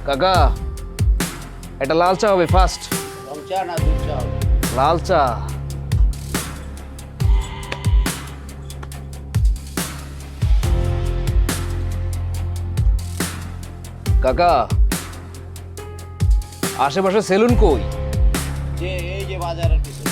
কাকা, এটা লাল চা হবে ফার্স্ট। রং চা না দুধ চা হবে? লাল চা। কাকা, আশেপাশে সেলুন কই? যে এই যে বাজারের পিছনে।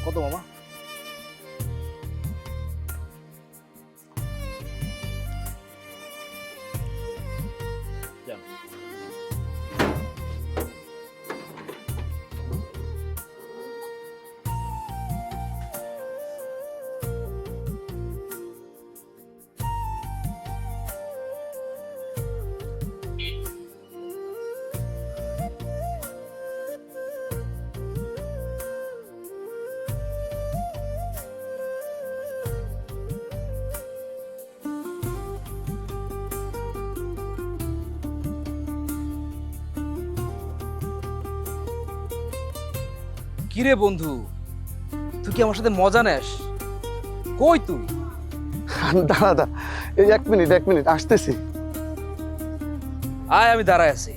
কত মামা? কিরে বন্ধু, তুই কি আমার সাথে মজা নেস? কই তুই? দাদা এই এক মিনিট আসতেছি। আয়, আমি দাঁড়ায় আছি,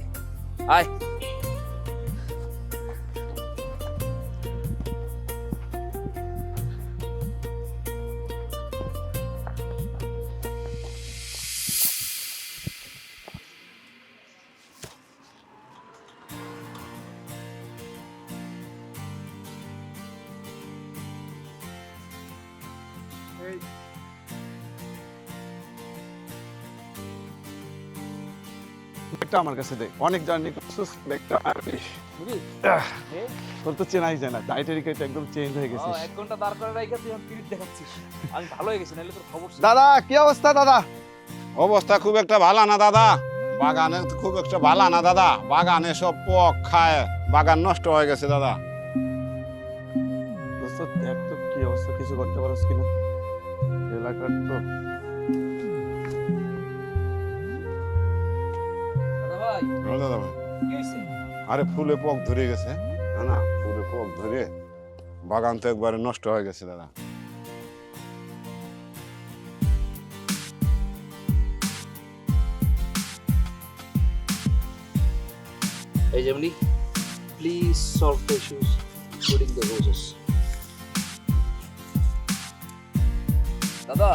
আয়। ব্যাগটা আমার কাছে দে, অনেক জার্নি করছিস, ব্যাগটা আর তোর তো চেনাই যায় না, ডাইটারিকাটা একদম চেঞ্জ হয়ে গেছিস। 1 ঘন্টা দাঁড় করে রাইখা তুই এখন পিরিত দেখাচ্ছিস। আমি ভালো হয়ে গেছি, নাহলে তোর খবর ছিল। দাদা কি অবস্থা দাদা? অবস্থা খুব একটা ভালো না দাদা, বাগানে খুব একটা ভালো না দাদা, বাগানে সব পোক খায়, বাগান নষ্ট হয়ে গেছে দাদা। দোস্ত দেখ তো কি অবস্থা, কিছু করতে পারছ কিনা এলাকার তো। দাদা ভাই, ও দাদা ভাই, কি হইছে? আরে ফুলে পোক ধরে গেছে না, না ফুলে পোক ধরে বাগান তো একবারে নষ্ট হয়ে গেছে দাদা। এই যেমনি, please solve the issues including the roses. দাদা,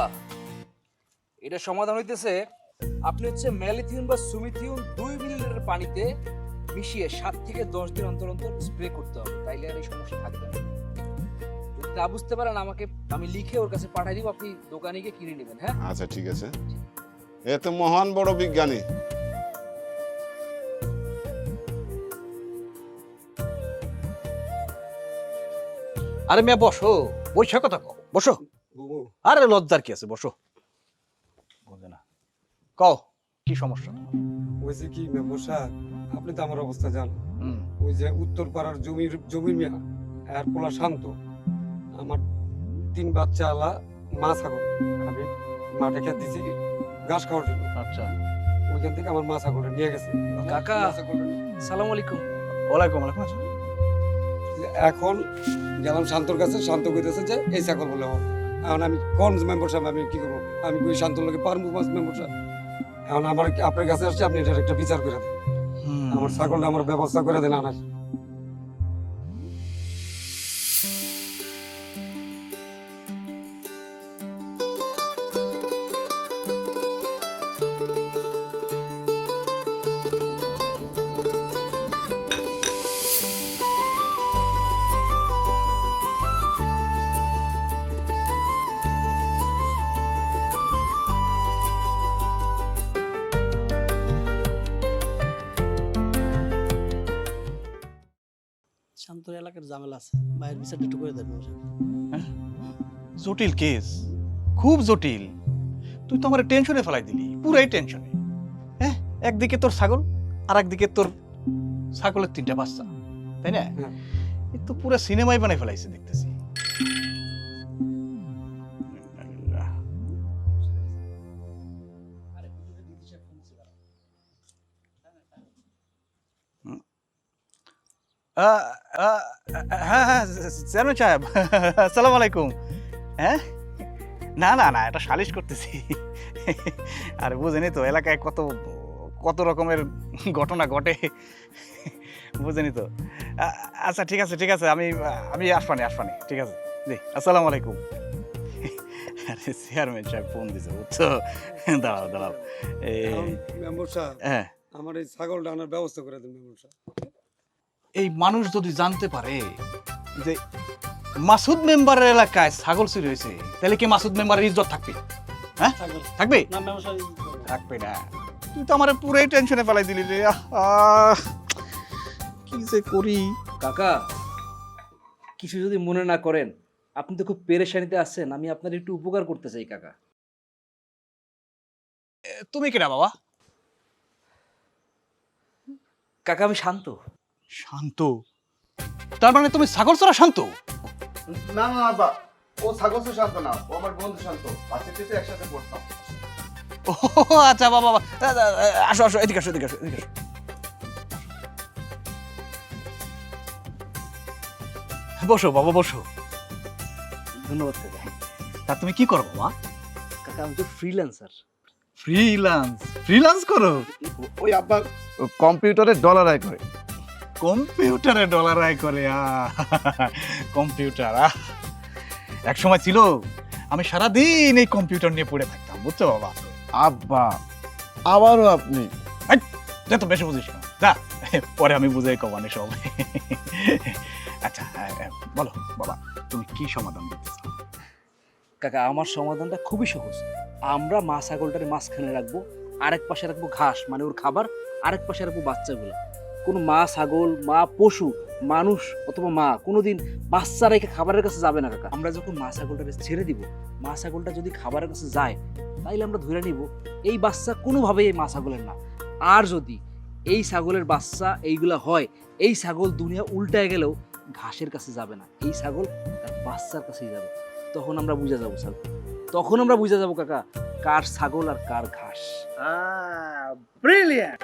এটা সমাধান হইতেছে, আপনি হচ্ছে ম্যালিথিউন বা সুমিথিউন 2 মিলিলিটার পানিতে মিশিয়ে 7 থেকে 10 দিন অন্তর অন্তর স্প্রে করতে হবে, তাইলে আর এই সমস্যা থাকবে না। যদি না বুঝতে পারেন আমাকে, আমি লিখে ওর কাছে পাঠিয়ে দিব, আপনি দোকানে গিয়ে কিনে নেবেন। হ্যাঁ, আচ্ছা ঠিক আছে, এ তো মহান বড় বিজ্ঞানী। আরে মেয়ে বসো, বৈশা কথা কও, বসো। আরে লজ্জার কি আছে, বসো। বুঝে না, কও কি সমস্যা? হয়েছে কি মেম্বার সাহেব, আপনি তো আমার অবস্থা জানেন। হুম, ওই যে উত্তর পাড়ার জমির মিয়া আর পোলা শান্ত, আমার 3 বাচ্চা আলা মা ছাগল, আমি মাঠে খেতে দিছি ঘাস খাওয়ার জন্য। আচ্ছা, ওইখান থেকে আমার মা ছাগলটা নিয়ে গেছে। কাকা। মা ছাগলটা সালাম আলাইকুম। ওয়ালাইকুম আসসালাম। এখন গেলাম শান্তর কাছে, শান্ত কইতেছে যে এই ছাগল বলে আমার। এখন আমি কোন মেম্বার সাহেব, আমি কি করবো? আমি ওই শান্তর লোকে পারবো মেম্বার সাহেব? এখন আমার আপনার কাছে আসছে, আপনি এটার একটা বিচার করে দেন। আমার ছাগলটা আমার ব্যবস্থা করে দেন আনার। শান্তর এলাকার ঝামেলা আছে, বাইরের বিচারটা একটু করে দেন মশাই। জটিল কেস, খুব জটিল। তুই তো আমার টেনশনে ফেলাই দিলি, পুরাই টেনশনে। হ্যাঁ, একদিকে তোর ছাগল আর একদিকে তোর ছাগলের 3টা বাচ্চা, তাই না? হ্যাঁ। এ তো পুরো সিনেমাই বানাই ফেলাইছে দেখতেছি। হ্যাঁ হ্যাঁ চেয়ারম্যান সাহেব, আসসালামু আলাইকুম। হ্যাঁ, না না না, এটা সালিশ করতেছি। আর বুঝেনি তো এলাকায় কত কত রকমের ঘটনা ঘটে, বুঝেনি তো। আচ্ছা ঠিক আছে ঠিক আছে, আমি আমি আসবানি, ঠিক আছে। জি, আসসালামু আলাইকুম। আরে চেয়ারম্যান সাহেব ফোন দিছে, বুঝছো? দাঁড়াও মেম্বার সাহেব, হ্যাঁ, আমার এই ছাগলটা আনার ব্যবস্থা করে দেন মেম্বার সাহেব। এই মানুষ যদি জানতে পারে যে মাসুদ মেম্বারের এলাকায় ছাগল চুরি হয়েছে, তাহলে কি মাসুদ মেম্বারের ইজ্জত থাকবে? হ্যাঁ, থাকবে না মশাই, থাকবে না। তুই তো আমার পুরাই টেনশনে ফেলাই দিলি রে। কি যে করি। কাকা, কিছু যদি মনে না করেন, আপনি তো খুব পেরেশানিতে আছেন, আমি আপনার একটু উপকার করতে চাই কাকা। তুমি কিনা বাবা? কাকা, আমি শান্ত। শান্ত? তার মানে তুমি ছাগল চড়া শান্ত? না না আব্বা, ও ছাগল তো শান্ত না, ও আমার বন্ধু শান্ত। বাসে একসাথে পড়তাম। ও আচ্ছা বাবা, আসো আসো, এদিকে আসো, এদিকে আসো। বসো বাবা, বসো। ধন্যবাদ কাকা। তা তুমি কি করো বাবা? কাকা, আমি তো ফ্রিল্যান্সার। ফ্রিল্যান্স করো? ওই আব্বা কম্পিউটারে ডলার আয় করে। কম্পিউটারে ডলার আয় করে? কম্পিউটার এক সময় ছিল, আমি সারাদিন এই কম্পিউটার নিয়ে পড়ে থাকতাম, বুঝছো বাবা? আব্বা আবারও আপনি? যা তো বেশি বুঝিস না, যা, পরে আমি বুঝাই কমানি সব। আচ্ছা বলো বাবা, তুমি কি সমাধান দিতে চাও? কাকা, আমার সমাধানটা খুবই সহজ। আমরা মা ছাগলটার মাঝখানে রাখবো, আরেক পাশে রাখবো ঘাস, মানে ওর খাবার, আরেক পাশে রাখবো বাচ্চাগুলো। কোনো মা ছাগল, মা পশু, মানুষ অথবা মা কোনোদিন বাচ্চা রেখে খাবারের কাছে যাবে না কাকা। আমরা যখন মা ছাগলটাকে ছেড়ে দিব, মা ছাগলটা যদি খাবারের কাছে যায়, তাইলে আমরা ধরে নিব এই বাচ্চা কোনোভাবেই এই মা ছাগলের না। আর যদি এই ছাগলের বাচ্চা এইগুলা হয়, এই ছাগল দুনিয়া উল্টায় গেলেও ঘাসের কাছে যাবে না, এই ছাগল তার বাচ্চার কাছেই যাবে। তখন আমরা বুঝে যাবো ছাগল, তখন আমরা বুঝে যাবো কাকা, কার ছাগল আর কার ঘাস। Brilliant,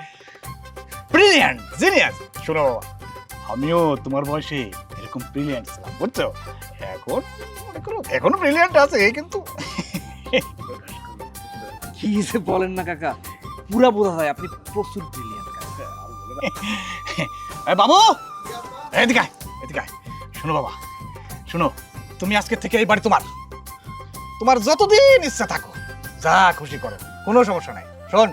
brilliant, genius. শোনো বাবা, আমিও তোমার বয়সে এরকম ব্রিলিয়ান্ট ছিলাম, বুঝছো? এখনো ব্রিলিয়ান্ট আছে, কিন্তু কি যে বলেন না কাকা, পুরা বোঝা যায় আপনি প্রচুর ব্রিলিয়ান্ট কাকা। বাবু, এদিকে আয়, এদিকে আয়। শোনো বাবা, শোনো, তুমি আজকে থেকে এই বাড়ি তোমার যতদিন ইচ্ছা থাকো, যা খুশি করো, কোনো সমস্যা নাই। শোন,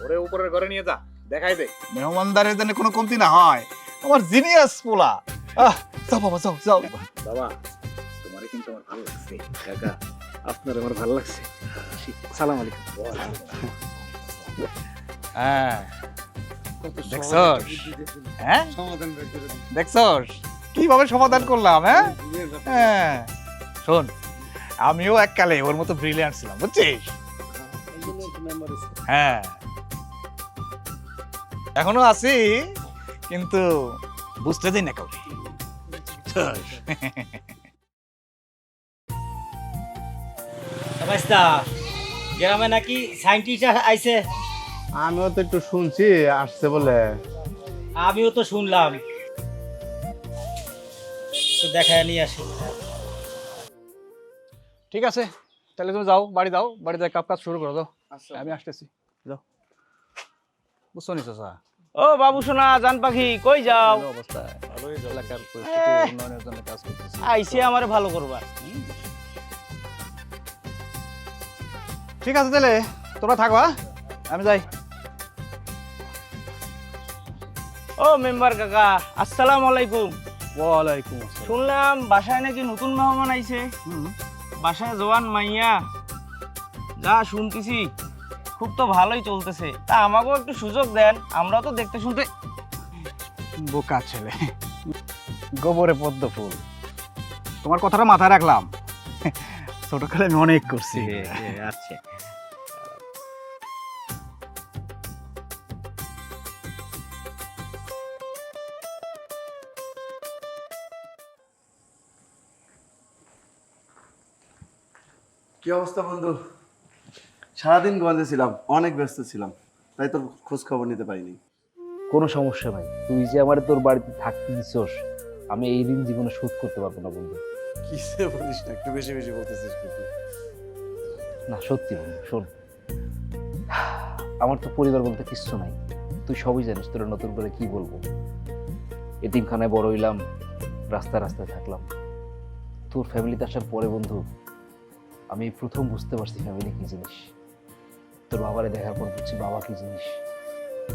ওরে উপরের ঘরে নিয়ে যা, দেখাই দে মেহমানদারের জন্য কোনো কমতি না হয়। আমার জিনিয়াস পোলা। যাও বাবা, যাও যাও। বাবা, তোমারে কিন্তু আমার ভালো লাগছে। কাকা, আপনার আমার ভালো লাগছে। সালাম আলাইকুম। হ্যাঁ, কত দেখছস? সহজ বুদ্ধি দিয়েছেন। হ্যাঁ, সমাধান বের করে দিন। দেখছস কিভাবে সমাধান করলাম? হ্যাঁ হ্যাঁ, শোন, আমিও এককালে ওর মতো ব্রিলিয়ান্ট ছিলাম, বুঝছিস? হ্যাঁ, এখনো আছি, কিন্তু বুঝতে দিই না কাউকে। ভাইস্তা, গ্রামে নাকি সায়েন্টিস্ট আইছে? আমিও তো একটু শুনছি আসছে বলে। আমিও তো শুনলাম, তো দেখা নিয়ে আসি। ঠিক আছে, তাহলে তুমি যাও, বাড়ি যাও, বাড়ি যাই কাজ শুরু করো, যাও। আমি আসতেছি। বুঝছো নি চাচা? ও বাবু সোনা জান পাখি কই যাও? ভালো অবস্থা, এলাকার পরিস্থিতি উন্নয়নের জন্য কাজ করতেছি। আইসি আমারে ভালো করবা। ঠিক আছে তাহলে তোমরা থাকো, হ্যাঁ? আমি যাই। ও মেম্বার কাকা আসসালামু আলাইকুম। ওয়ালাইকুম আসসালাম। শুনলাম বাসায় নাকি নতুন মেহমান আইছে। বাসায় জওয়ান মাইয়া, যা শুনতেছি খুব তো ভালোই চলতেছে। তা আমাকেও একটু সুযোগ দেন, আমরাও তো দেখতে শুনতে। বোকা ছেলে, গোবরে পদ্ম ফুল। তোমার কথাটা মাথায় রাখলাম, ছোটকালে আমি অনেক করছি। আচ্ছা কি অবস্থা বন্ধু? সারাদিন গঞ্জে ছিলাম, অনেক ব্যস্ত ছিলাম, তাই তোর খোঁজ খবর নিতে পারিনি। কোনো সমস্যা নাই, তুই যে আমার তোর বাড়িতে থাকতে দিছস, আমি এই ঋণ জীবনে শোধ করতে পারবো না বন্ধু। কিসে বলিস না, একটু বেশি বেশি বলতেছিস কিন্তু। না সত্যি বন্ধু, শোন, আমার তো পরিবার বলতে কিচ্ছু নাই, তুই সবই জানিস। তোরা নতুন করে কি বলবো, এতিমখানায় বড় হইলাম, রাস্তায় রাস্তায় থাকলাম। তোর ফ্যামিলিতে আসার পরে বন্ধু আমি প্রথম বুঝতে পারছি ফ্যামিলি কি জিনিস। তোর বাবারে দেখার পর বুঝছি বাবা কি জিনিস,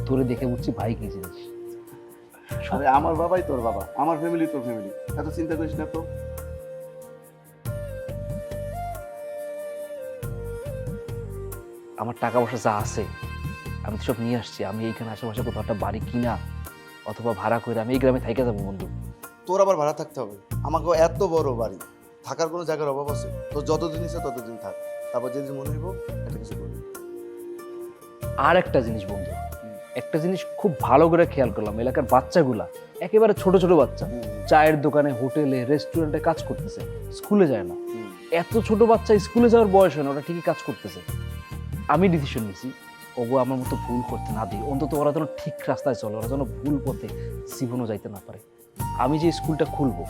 তোরে দেখে বুঝছি ভাই কি জিনিস। আরে আমার বাবাই তোর বাবা, আমার ফ্যামিলি তোর ফ্যামিলি, এত চিন্তা করিস না তো। আমার টাকা পয়সা যা আছে আমি তো সব নিয়ে আসছি। আমি এইখানে আশেপাশে কোথাও একটা বাড়ি কিনা অথবা ভাড়া করে আমি এই গ্রামে থাইকে যাবো বন্ধু। তোর আবার ভাড়া থাকতে হবে? আমাকে এত বড় বাড়ি, থাকার কোনো জায়গার অভাব আছে? তোর যতদিন ইচ্ছে ততদিন থাক, তারপর যেদিন মনে হইব একটা কিছু করবি। আর একটা জিনিস বন্ধু, একটা জিনিস খুব ভালো করে খেয়াল করলাম, এলাকার বাচ্চাগুলা একেবারে ছোট ছোট বাচ্চা, চায়ের দোকানে, হোটেলে, রেস্টুরেন্টে কাজ করতেছে, স্কুলে যায় না। এত ছোট বাচ্চা স্কুলে যাওয়ার বয়স হয় না, ওরা ঠিকই কাজ করতেছে। আমি ডিসিশন নিয়েছি ওগো আমার মতো ভুল করতে না দিই, অন্তত ওরা যেন ঠিক রাস্তায় চলে, ওরা যেন ভুল পথে জীবনও যাইতে না পারে। আমি যে স্কুলটা খুলবো,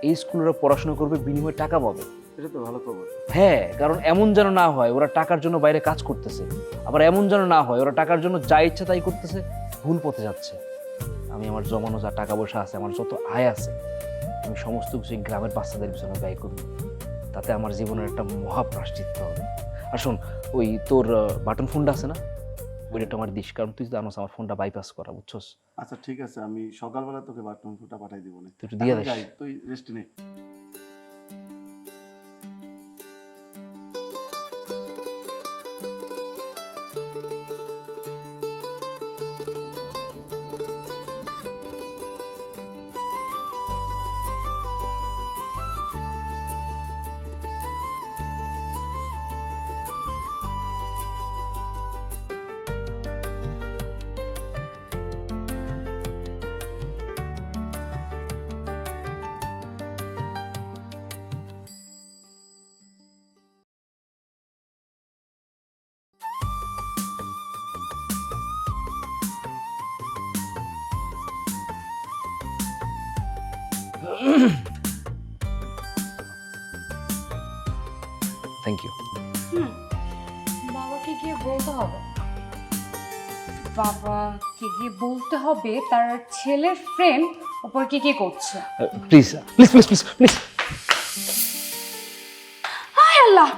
এই স্কুলে ওরা পড়াশোনা করবে, বিনিময়ে টাকা পাবে। এটা তো ভালো খবর। হ্যাঁ, কারণ এমন যেন না হয় ওরা টাকার জন্য বাইরে কাজ করতেছে, আবার এমন যেন না হয় ওরা টাকার জন্য যা ইচ্ছা তাই করতেছে, ভুল পথে যাচ্ছে। আমি আমার জমানো যা টাকা পয়সা আছে, আমার যত আয় আছে, আমি সমস্ত কিছু এই গ্রামের বাচ্চাদের পিছনে ব্যয় করব, তাতে আমার জীবনের একটা মহা প্রায়শ্চিত্ত হবে। আর শোন, ওই তোর বাটন ফোনটা আছে না, ওইটা আমার দিস, কারণ তুই জানোস আমার ফোনটা বাইপাস করা, বুঝছস? আচ্ছা ঠিক আছে, আমি সকালবেলা তোকে বাথরুম ফুটা পাঠাই দিব না। তুই একটু দিয়ে দিস। তুই রেস্ট নে। Thank you. বাবাকে গিয়ে বলতে হবে, বাবাকে গিয়ে বলতে হবে তার ছেলের ফ্রেন্ড ওপর কি করছে। Please please please please please. হায় আল্লাহ,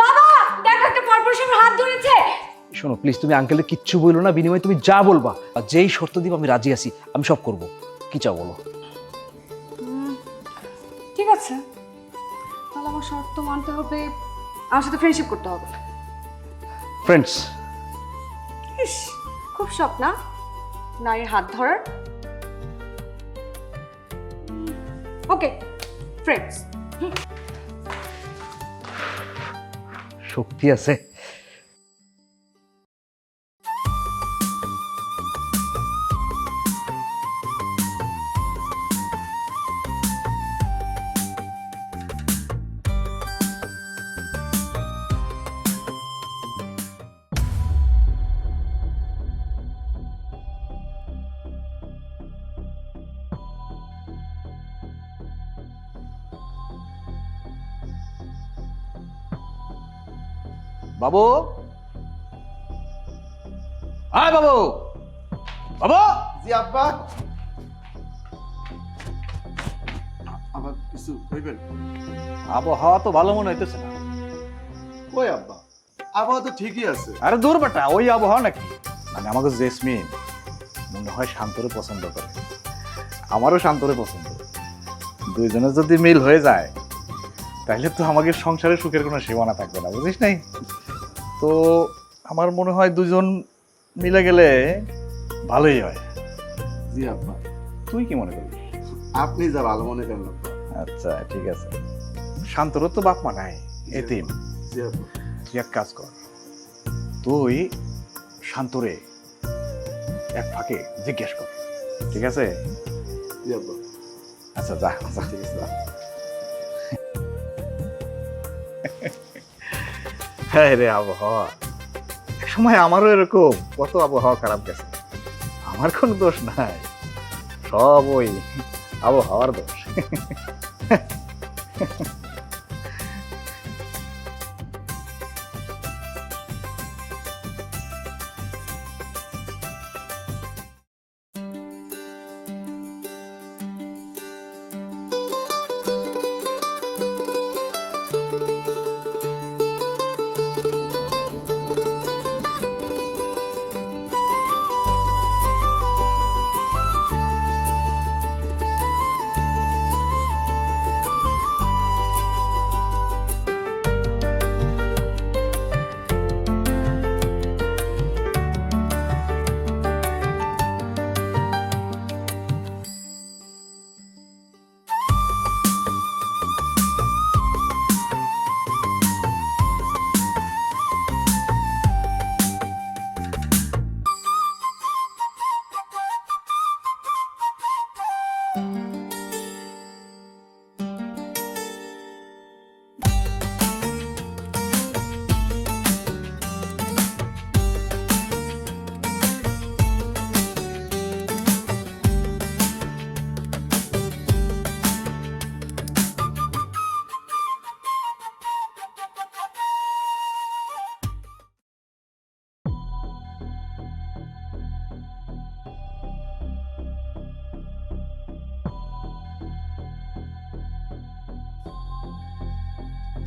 বাবা দেখো একটা কর্পোরেশনের হাত ধরেছে। শোনো প্লিজ, তুমি আঙ্কেলের কিচ্ছু বললো না, বিনিময়ে তুমি যা বলবা, আর যেই শর্ত দিব আমি রাজি আছি, আমি সব করব। কি চাও বলো? ঠিক আছে, তাহলে আমার শর্ত মানতে হবে, আমার সাথে ফ্রেন্ডশিপ করতে হবে। ফ্রেন্ডস? ইস, খুব শখ না নারীর হাত ধরার। ওকে, ফ্রেন্ডস। শক্তি আছে। বাবু, আয় বাবু, বাবা জি আব্বা। আবার কিছু কইবেন? আবহাওয়া তো ভালো মনে হইতেছে না। কই আব্বা, আবহাওয়া তো ঠিকই আছে। আরে দূর বেটা, ওই আবহাওয়া নাকি? মানে আমাকে জেসমিন মনে হয় শান্তরে পছন্দ করে, আমারও শান্তরে পছন্দ। দুইজনের যদি মিল হয়ে যায় তাহলে তো আমাদের সংসারে সুখের কোনো সীমানা থাকবে না, বুঝিস নাই? তো আমার মনে হয় দুজন মিলে গেলে ভালোই হয়। জি আব্বা, তুই কি মনে করিস? আপনি যা ভালো মনে করেন আব্বা। আচ্ছা ঠিক আছে। শান্তরও তো বাপ মা নাই, এতিম। জি আব্বা। তুই এক কাজ কর, তুই শান্তরে এক ফাঁকে জিজ্ঞেস কর, ঠিক আছে? জি আব্বা। আচ্ছা যা যা। ঠিক আছে। হ্যাঁ রে, আবহাওয়া এক সময় আমারও এরকম কত আবহাওয়া খারাপ গেছে, আমার কোনো দোষ নাই, সব ওই আবহাওয়ার দোষ।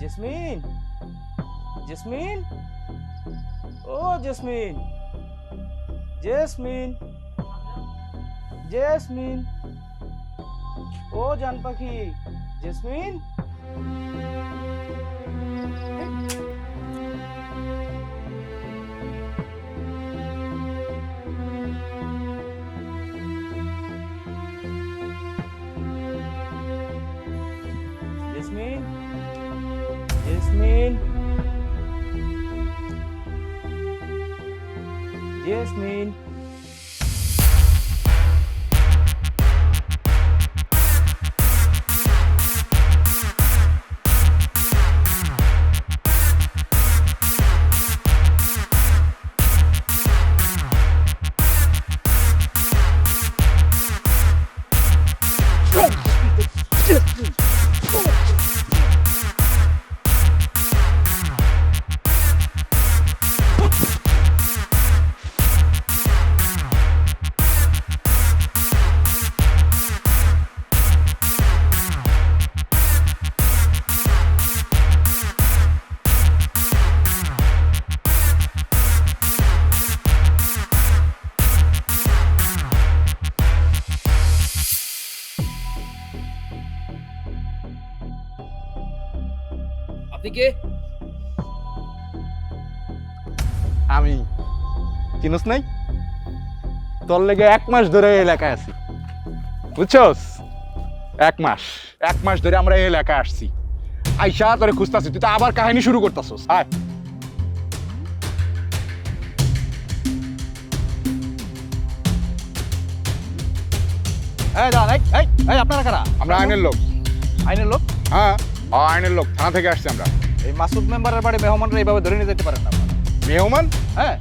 জেসমিন, জেসমিন, ও জেসমিন, জেসমিন, জেসমিন, ও জান পাখি, জেসমিন। Jasmine, jasmine, jasmine. আপনি কে? আমি চিনস নাই? তোর লেগে 1 মাস ধরে এই এলাকায় আছি, বুঝছস? 1 মাস ধরে আমরা এই এলাকায় আসছি, আইসা তোরে খুঁজতাছি, তুই তো আবার কাহিনী শুরু করতাছস। আয় আপনারা কারা? আমরা আইনের লোক। আইনের লোক? হ্যাঁ, আইনের লোক, থানা থেকে আসছি আমরা। এই মাসুদ মেম্বারের বাড়ি মেহমানরা এইভাবে ধরে নিয়ে যেতে পারেন না আপনারা। মেহমান? হ্যাঁ,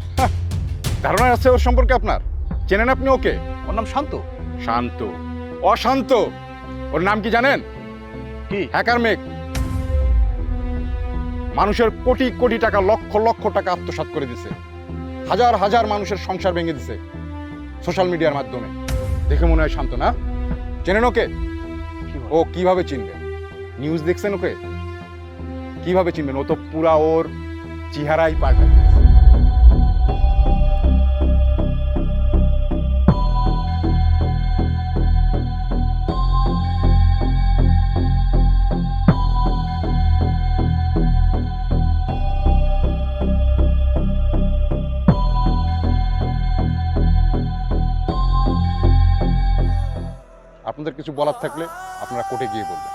ধারণা আছে ওর সম্পর্কে আপনার? চেনেন আপনি ওকে? ওর নাম শান্ত। শান্ত? অশান্ত। ওর নাম কি জানেন? কি? Hacker make. মানুষের কোটি কোটি টাকা, লক্ষ লক্ষ টাকা আত্মসাৎ করে দিছে, হাজার হাজার মানুষের সংসার ভেঙে দিছে। সোশ্যাল মিডিয়ার মাধ্যমে। দেখে মনে হয় শান্ত, না? চেনেন ওকে? ও কিভাবে চিনবেন? নিউজ দেখছেন ওকে? কিভাবে চিনবেন? ও তো পুরা ওর চেহারাই পাল্টায়। আপনাদের কিছু বলার থাকলে আপনারা কোর্টে গিয়ে বলবেন।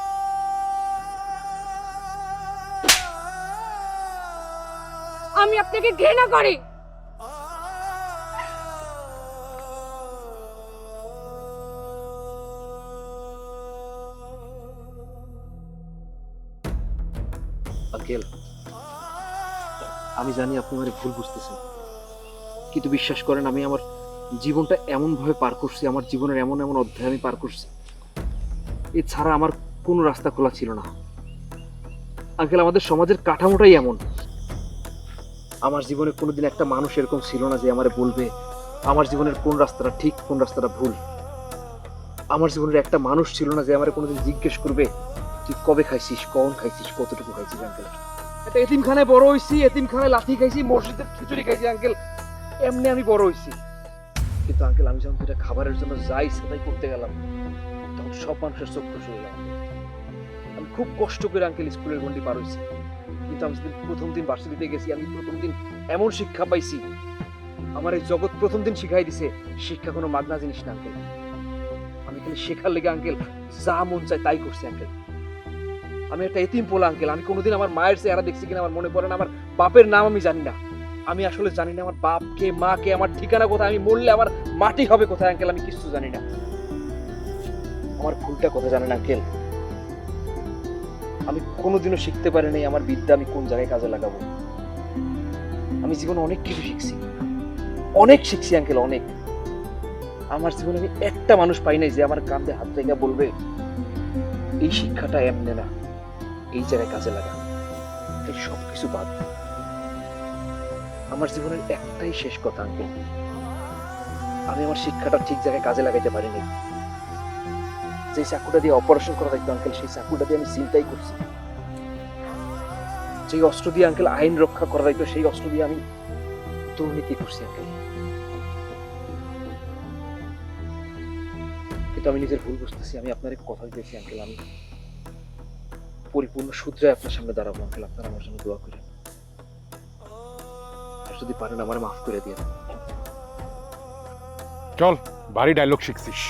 আমি আপনাকে ঘৃণা করি। আঙ্কেল, আমি জানি আপনি আমার ভুল বুঝতেছেন, কিন্তু বিশ্বাস করেন আমি আমার জীবনটা এমনভাবে পার করছি, আমার জীবনের এমন এমন অধ্যায় আমি পার করছি, এছাড়া আমার কোনো রাস্তা খোলা ছিল না। আঙ্কেল, আমাদের সমাজের কাঠামোটাই এমন। আমার জীবনে কোনোদিন একটা মানুষ এরকম ছিল না যে আমারে বলবে আমার জীবনের কোন রাস্তাটা ঠিক, কোন রাস্তাটা ভুল। আমার জীবনের একটা মানুষ ছিল না যে আমারে কোনোদিন জিজ্ঞেস করবে তুই কবে খাইছিস, কখন খাইছিস, কতটুকু খাইছিস। আঙ্কেল, একটা এতিমখানায় বড় হয়েছি, এতিমখানায় লাথি খাইছি, মসজিদের খিচুড়ি খাইছি। আঙ্কেল, এমনি আমি বড় হয়েছি। কিন্তু আঙ্কেল, আমি যখন এটা খাবারের জন্য যাই সেটাই করতে গেলাম, তখন সব মানুষের চোখ খুশি হয়ে গেল। আমি খুব কষ্ট করে আঙ্কেল স্কুলের গন্ডি পার হয়েছি, কিন্তু আমি যেদিন প্রথম দিন ভার্সিটিতে গেছি, আমি প্রথম দিন এমন শিক্ষা পাইছি, আমার এই জগৎ প্রথম দিন শিখাই দিছে শিক্ষা কোনো মাগনা জিনিস না আঙ্কেল। আমি খালি শেখার লেগে আঙ্কেল যা মন চায় তাই করছি আঙ্কেল। আমি একটা এতিম পোলা আঙ্কেল। আমি কোনোদিন আমার মায়ের চেহারা দেখছি কিনা আমার মনে পড়ে না, আমার বাপের নাম আমি জানি না। আমি আসলে জানি না আমার বাপকে, মাকে, আমার ঠিকানা কোথায়, আমি মরলে আমার মাটি হবে কোথায় আঙ্কেল, আমি কিছু জানি না। আমার ভুলটা কোথায় জানেন আঙ্কেল? আমি কোনোদিনও শিখতে পারি নাই আমার বিদ্যা আমি কোন জায়গায় কাজে লাগাবো। আমি জীবনে অনেক কিছু শিখছি, অনেক শিখছি আঙ্কেল, অনেক। আমার জীবনে আমি একটা মানুষ পাই নাই যে আমার কাঁধে হাত রেখে বলবে এই শিক্ষাটা এমনে না, এই জায়গায় কাজে লাগা। এই সব কিছু বাদ। আমার জীবনের একটাই শেষ কথা আঙ্কেল, আমি আমার শিক্ষাটা ঠিক জায়গায় কাজে লাগাইতে পারিনি। যে চাকুটা দিয়ে অপারেশন করা দেখতো আঙ্কেল, সেই চাকুটা দিয়ে আমি চিন্তাই করছি। যে অস্ত্র দিয়ে আঙ্কেল আইন রক্ষা করা দেখতো, সেই অস্ত্র দিয়ে আমি দুর্নীতি করছি আঙ্কেল। কিন্তু আমি নিজের ভুল বুঝতেছি। আমি আপনার কথা দিয়েছি আঙ্কেল, আমি পরিপূর্ণ শুধরে আপনার সামনে দাঁড়াবো আঙ্কেল। আপনারা আমার জন্য দোয়া করেন, আর যদি পারেন আমার মাফ করে দিয়ে। চল, ভারী ডায়লগ শিখছিস।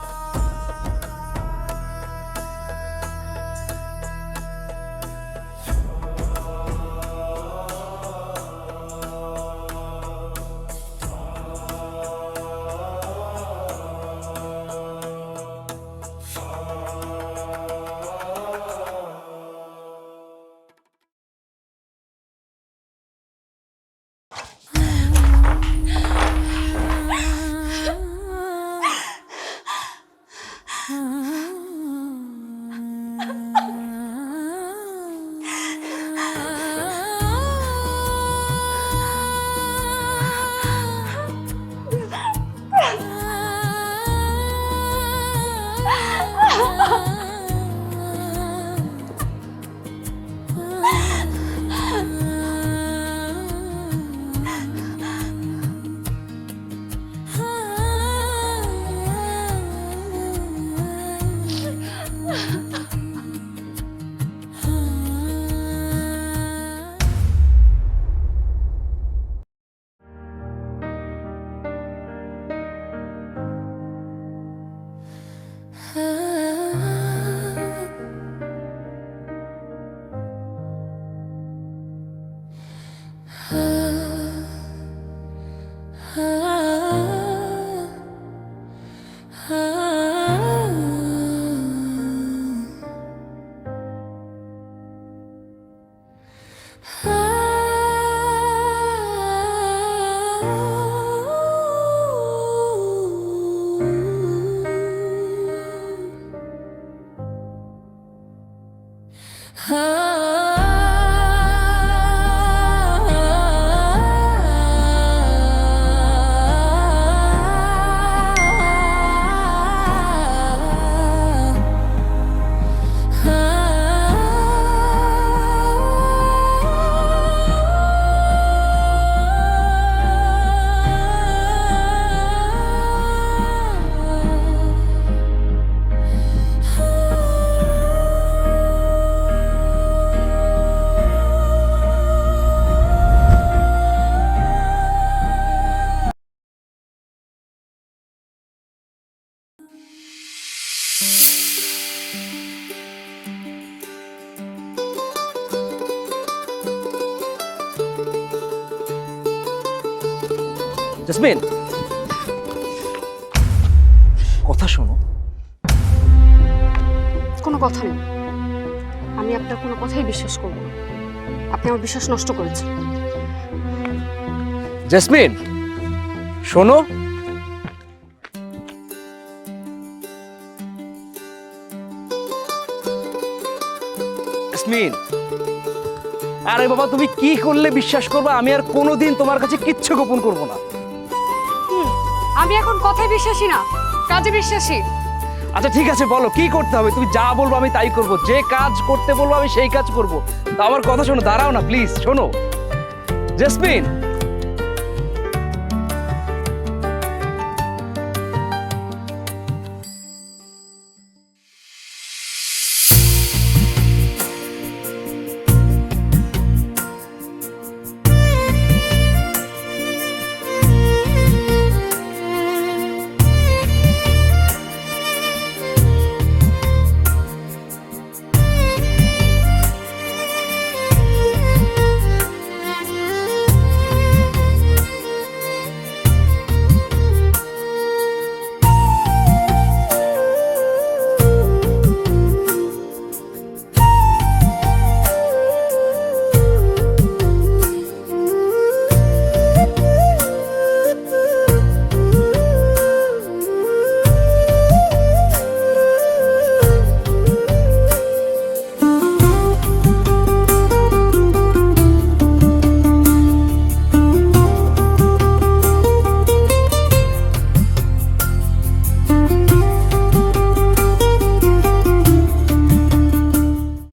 জেসমিন, কথা শোনো। কোনো কথা নেই, আমি আপনার কোনো কথাই বিশ্বাস করব না। আপনি আমার বিশ্বাস নষ্ট করেছেন। জেসমিন শোনো, জেসমিন, আরে বাবা তুমি কি করলে বিশ্বাস করবে? আমি আর কোনোদিন তোমার কাছে কিচ্ছু গোপন করব না। আমি এখন কথায় বিশ্বাসী না, কাজে বিশ্বাসী। আচ্ছা ঠিক আছে, বলো কি করতে হবে? তুমি যা বলবো আমি তাই করব, যে কাজ করতে বলবো আমি সেই কাজ করব। তা আমার কথা শোনো, দাঁড়াও না প্লিজ, শোনো। জেসমিন,